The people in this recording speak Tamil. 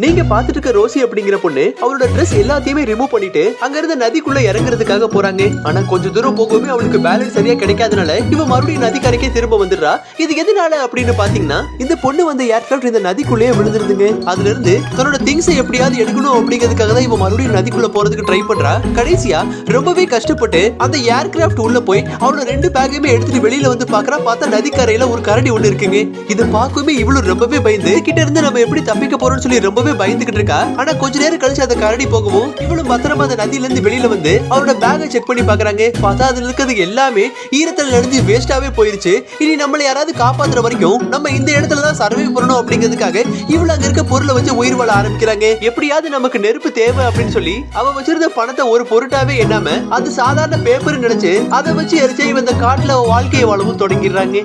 நீங்க பாத்துட்டு இருக்க ரோசி அப்படிங்கிற பொண்ணு அவளோட ட்ரெஸ் எல்லாத்தையுமே ரிமூவ் பண்ணிட்டு அங்க இருந்த நதிக்குள்ள இறங்குறதுக்காக போறாங்க. ஆனா கொஞ்ச தூரம் போகவே அவளுக்கு பேலன்ஸ் சரியா கிடைக்காதனால இவ மறுபடியும் நதிக்கரைக்கே திரும்ப வந்துடுறா. இது எதனால அப்படின்னு பாத்தீங்கன்னா இந்த பொண்ணு வந்து ஏர்கிராஃப்ட் இந்த நதிக்குள்ளேயே விழுந்துருதுங்க. அதுல இருந்து தன்னோட திங்ஸை எப்படியாவது எடுக்கணும் அப்படிங்கிறதுக்காக தான் இவ மறுபடியும் நதிக்குள்ள போறதுக்கு ட்ரை பண்றா. கடைசியா ரொம்பவே கஷ்டப்பட்டு அந்த ஏர்கிராஃப்ட் உள்ள போய் அவளோட 2 பேக்கையுமே எடுத்துட்டு வெளியில வந்து பாக்குறா. பார்த்தா நதிக்கரையில ஒரு கரடி ஒண்ணு இருக்குங்க. இதை பார்க்கவே இவ்வளவு ரொம்பவே பயந்து கிட்ட இருந்து நம்ம எப்படி தப்பிக்க போறோம்னு சொல்லி ரொம்பவே பயந்துகிட்டு இருக்கா. ஆனா கொஞ்ச நேரம் கழிச்சு அந்த கரடி போகவும் இவளும் பத்திரமா அந்த நதியில இருந்து வெளியில வந்து அவரோட பேக்கை செக் பண்ணி பாக்குறாங்க. பார்த்தா அதுல இருக்கிறது எல்லாமே ஈரத்துல நனைஞ்சு வேஸ்டாவே போயிருச்சு. இனி நம்மள யாராவது காப்பாத்துற வரைக்கும் நம்ம இந்த இடத்துல தான் சர்வை பண்ணணும் அப்படிங்கிறதுக்காக இவ்வளவு அங்க இருக்க பொருளை வச்சு உயிர் வாழ ஆரம்பிக்கிறாங்க. எப்படியாவது நமக்கு நெருப்பு தேவை அப்படின்னு சொல்லி அவ வச்சிருந்த பணத்தை ஒரு பொருட்டாவே எண்ணாம அது சாதாரண பேப்பர் நினைச்சு அதை வச்சு எரிச்சு இந்த காட்டுல வாழ்க்கையை வாழவும் தொடங்கிடுறாங்க.